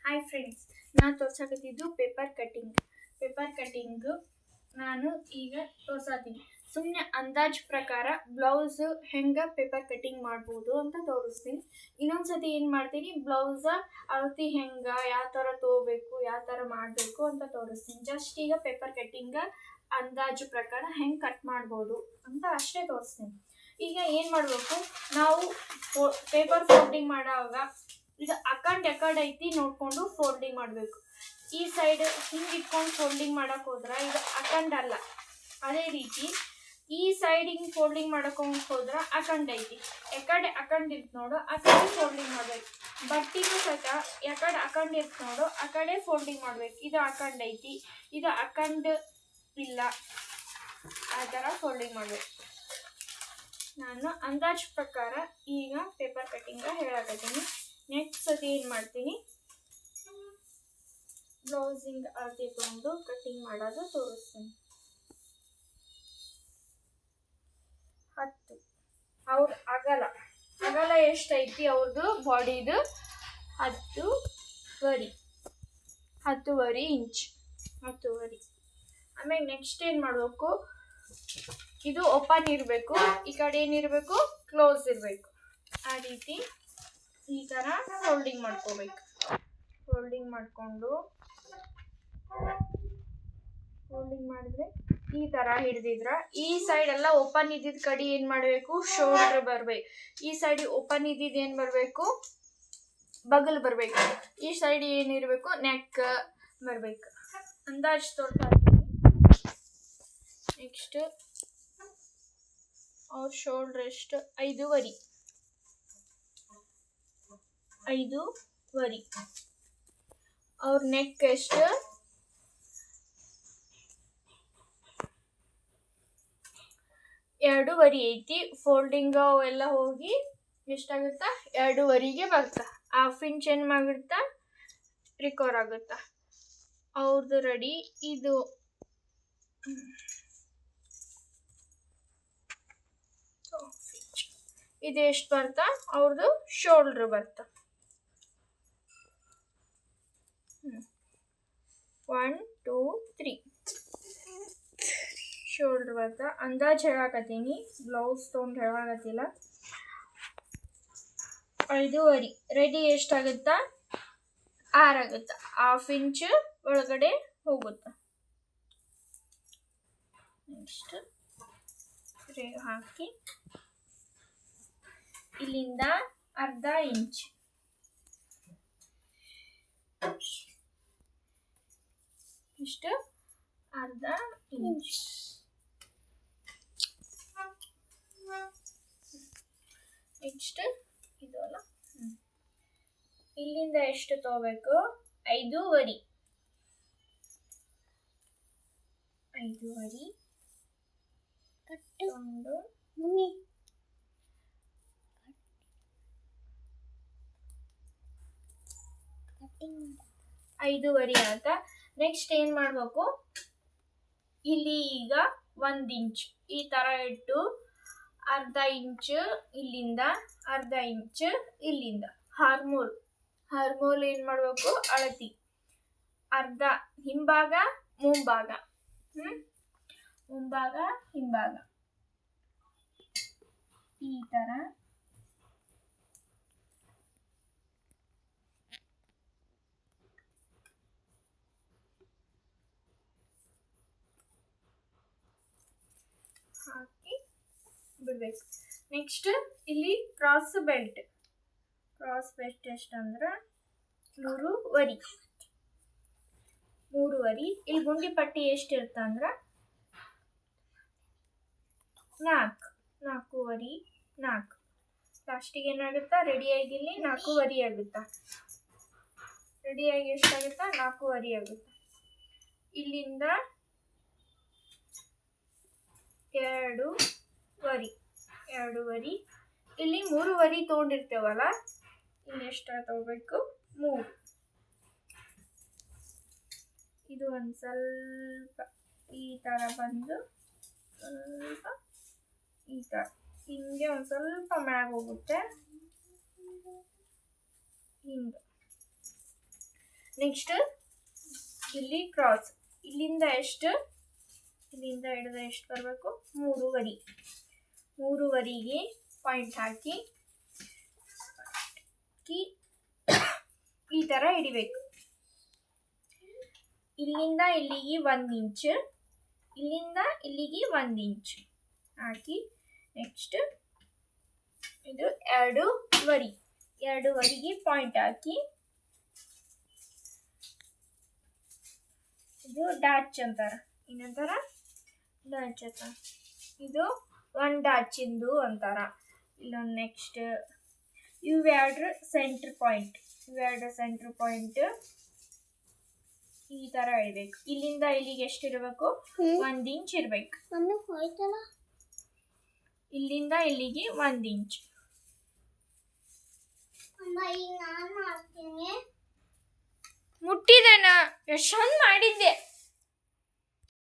Hi friends, ನಾನು ತೋರ್ಸಕತ್ತಿದ್ದು paper cutting ನಾನು ಈಗ ತೋರ್ಸಾತೀನಿ. ಸುಮ್ಮನೆ ಅಂದಾಜ್ ಪ್ರಕಾರ ಬ್ಲೌಸ್ ಹೆಂಗೆ ಪೇಪರ್ ಕಟ್ಟಿಂಗ್ ಮಾಡ್ಬೋದು ಅಂತ ತೋರಿಸ್ತೀನಿ. ಇನ್ನೊಂದ್ಸತಿ ಏನು ಮಾಡ್ತೀನಿ, ಬ್ಲೌಸ ಅಳತಿ ಹೆಂಗೆ, ಯಾವ ಥರ ತೊಗೋಬೇಕು, ಯಾವ ಥರ ಮಾಡಬೇಕು ಅಂತ ತೋರಿಸ್ತೀನಿ. ಜಸ್ಟ್ ಈಗ ಪೇಪರ್ ಕಟ್ಟಿಂಗ ಅಂದಾಜು ಪ್ರಕಾರ ಹೆಂಗೆ ಕಟ್ ಮಾಡ್ಬೋದು ಅಂತ ಅಷ್ಟೇ ತೋರಿಸ್ತೀನಿ. ಈಗ ಏನು ಮಾಡಬೇಕು, ನಾವು ಪೇಪರ್ ಫೋಲ್ಡಿಂಗ್ ಮಾಡುವಾಗ ಈಗ ಎಕಡ್ ಐತಿ ನೋಡ್ಕೊಂಡು ಫೋಲ್ಡಿಂಗ್ ಮಾಡಬೇಕು. ಈ ಸೈಡ್ ಹಿಂಗೆ ಇಟ್ಕೊಂಡು ಫೋಲ್ಡಿಂಗ್ ಮಾಡಕ್ಕೆ ಹೋದ್ರೆ ಇದು ಅಲ್ಲ. ಅದೇ ರೀತಿ ಈ ಸೈಡ್ ಹಿಂಗೆ ಫೋಲ್ಡಿಂಗ್ ಮಾಡಕ್ಕೆ ಹೋದ್ರೆ ಐತಿ. ಇರ್ತು ನೋಡು, ಆ ಕಡೆ ಫೋಲ್ಡಿಂಗ್ ಮಾಡ್ಬೇಕು. ಬಟ್ಟಿನೂ ಸಹಿತ ಇರ್ತು ನೋಡು, ಆ ಕಡೆ ಫೋಲ್ಡಿಂಗ್ ಮಾಡ್ಬೇಕು. ಇದು ಐತಿ, ಇದು ಇಲ್ಲ, ಆ ಥರ ಫೋಲ್ಡಿಂಗ್ ಮಾಡ್ಬೇಕು. ನಾನು ಅಂದಾಜು ಪ್ರಕಾರ ಈಗ ಪೇಪರ್ ಕಟ್ಟಿಂಗ ಹೇಳಕತ್ತೀನಿ. ನೆಕ್ಸ್ಟ್ ಸತಿ ಏನು ಮಾಡ್ತೀನಿ, ಬ್ಲೌಸಿಂಗ್ ಅಳತೆ ತಗೊಂಡು ಕಟ್ಟಿಂಗ್ ಮಾಡೋದು ತೋರಿಸ್ತೀನಿ. 10 ಅವ್ರ ಅಗಲ ಎಷ್ಟೈತಿ ಅವ್ರದ್ದು ಬಾಡಿದು 10.5 ಇಂಚ್. ಆಮೇಲೆ ನೆಕ್ಸ್ಟ್ ಏನು ಮಾಡಬೇಕು, ಇದು ಓಪನ್ ಇರಬೇಕು, ಈ ಕಡೆ ಏನಿರಬೇಕು ಕ್ಲೋಸ್ ಇರಬೇಕು. ಆ ರೀತಿ ಈ ಥರ ಫೋಲ್ಡಿಂಗ್ ಮಾಡ್ಕೋಬೇಕು. ಫೋಲ್ಡಿಂಗ್ ಮಾಡಿದ್ರೆ ಈ ಥರ ಹಿಡ್ದಿದ್ರ ಈ ಸೈಡ್ ಎಲ್ಲ ಓಪನ್ ಇದ್ದಿದ್ದ ಕಡೆ ಏನು ಮಾಡಬೇಕು, ಶೋಲ್ಡರ್ ಬರಬೇಕು. ಈ ಸೈಡ್ ಓಪನ್ ಇದ್ದಿದ್ದು ಏನು ಬರಬೇಕು, ಬಗಲ್ ಬರಬೇಕು. ಈ ಸೈಡ್ ಏನಿರಬೇಕು, ನೆಕ್ ಬರಬೇಕು. ಅಂದಾಜು ತೋರ್ತಾ ಇದ್ದೀನಿ. ನೆಕ್ಸ್ಟ್ ಅವ್ರ ಶೋಲ್ಡರ್ ಎಷ್ಟು, 5.5. ಅವ್ರ ನೆಕ್ ಎಷ್ಟು, 2.5 ಐತಿ. ಫೋಲ್ಡಿಂಗ್ ಅವೆಲ್ಲ ಹೋಗಿ ಎಷ್ಟಾಗುತ್ತಾ, 2.5ಗೆ ಬರುತ್ತಾ. 1/2 ಇಂಚ್ ಏನು ಮಾಡುತ್ತಾ, ರಿಕವರ್ ಆಗುತ್ತಾ. ಅವ್ರದ್ದು ರೆಡಿ. ಇದು ಎಷ್ಟು ಬರ್ತಾ, ಅವ್ರದ್ದು ಶೋಲ್ಡರ್ ಬರ್ತಾ. 1 2 3 ಶೋಲ್ಡರ್ ಬರ್ತಾ. ಅಂದಾಜು ಹೇಳಕತ್ತೀನಿ, ಬ್ಲೌಸ್ ತೊಗೊಂಡು ಹೇಳಕತ್ತಿಲ್ಲ. 5.5 ರೆಡಿ ಎಷ್ಟಾಗುತ್ತಾ, 6 ಆಗುತ್ತಾ. 1/2 ಇಂಚ್ ಒಳಗಡೆ ಹೋಗುತ್ತಾ. ನೆಕ್ಸ್ಟ್ ಹಾಕಿ ಇಲ್ಲಿಂದ 1/2 ಇಂಚ್ ಇಷ್ಟು 1/2 ಇಂಚ್. ನೆಕ್ಸ್ಟ್ ಇದು ಅಲ್ಲ, ಇಲ್ಲಿಂದ ಎಷ್ಟು ತಗೋಬೇಕು, 5.5 ಕಟ್ಕೊಂಡು 5.5 ಅಂತ. ನೆಕ್ಸ್ಟ್ ಏನು ಮಾಡಬೇಕು, ಇಲ್ಲಿ ಈಗ 1 ಇಂಚ್ ಈ ಥರ ಇಟ್ಟು 1/2 ಇಂಚ್ ಇಲ್ಲಿಂದ, 1/2 ಇಂಚ್ ಇಲ್ಲಿಂದ. ಹಾರ್ಮೋಲ್ ಏನು ಮಾಡಬೇಕು, ಅಳತಿ ಅರ್ಧ ಹಿಂಭಾಗ ಮುಂಭಾಗ, ಹಿಂಭಾಗ ಈ ಥರ ಹಾಕಿ ಬಿಡ್ಬೇಕು. ನೆಕ್ಸ್ಟ್ ಇಲ್ಲಿ ಕ್ರಾಸ್ ಬೆಲ್ಟ್ ಎಷ್ಟಂದ್ರೆ 3.5. ಇಲ್ಲಿ ಗುಂಡಿ ಪಟ್ಟಿ ಎಷ್ಟಿರುತ್ತೆ ಅಂದ್ರೆ 4.5. ಲಾಸ್ಟಿಗೆ ಏನಾಗುತ್ತಾ, ರೆಡಿಯಾಗಿ ಇಲ್ಲಿ 4.5 ಆಗುತ್ತಾ. ರೆಡಿಯಾಗಿ ಎಷ್ಟಾಗುತ್ತಾ, 4.5 ಆಗುತ್ತಾ. ಇಲ್ಲಿಂದ 2.5. ಇಲ್ಲಿ 3.5 ತೊಗೊಂಡಿರ್ತೇವಲ್ಲ, ಇಲ್ಲಿ ಎಷ್ಟು ತಗೋಬೇಕು, 3. ಇದು ಒಂದು ಸ್ವಲ್ಪ ಈ ಥರ ಬಂದು ಸ್ವಲ್ಪ ಈ ಥರ ಹಿಂಗೆ ಒಂದು ಸ್ವಲ್ಪ ಮ್ಯಾಗ ಹೋಗುತ್ತೆ. ಹಿಂಗೆ ನೆಕ್ಸ್ಟ್ ಇಲ್ಲಿ ಕ್ರಾಸ್, ಇಲ್ಲಿಂದ ಇಲ್ಲಿಂದ ಹಿಡಿದ್ರೆ ಎಷ್ಟು ಬರಬೇಕು? 3 3 ಪಾಯಿಂಟ್ ಹಾಕಿ ಈ ಥರ ಹಿಡಿಬೇಕು. ಇಲ್ಲಿಂದ ಇಲ್ಲಿಗೆ 1 ಇಂಚ್, ಇಲ್ಲಿಂದ ಇಲ್ಲಿಗೆ 1 ಇಂಚ್ ಹಾಕಿ ನೆಕ್ಸ್ಟ್ ಇದು 2 ವರಿಗೆ ಪಾಯಿಂಟ್ ಹಾಕಿ ಇದು ಡಾಚ್ ಅಂತಾರ. ಏನಂತಾರ? ಡಾಚ್ ಅಂತಾರ. ಇದು 1 ಡಾಚಿಂದು ಅಂತಾರ. ಇಲ್ಲೊಂದು ನೆಕ್ಸ್ಟ್ ಇವೆರಡು ಸೆಂಟ್ರ್ ಪಾಯಿಂಟ್ ಈ ತರ ಇರಬೇಕು. ಇಲ್ಲಿಂದ ಇಲ್ಲಿಗೆ ಎಷ್ಟು ಇರಬೇಕು? 1 ಇಂಚ್ ಇರಬೇಕು. ಇಲ್ಲಿಂದ ಇಲ್ಲಿಗೆ 1 ಇಂಚ್. ಮುಟ್ಟಿದನ ಎಷ್ಟು ಚಂದ ಮಾಡಿದ್ದೆ.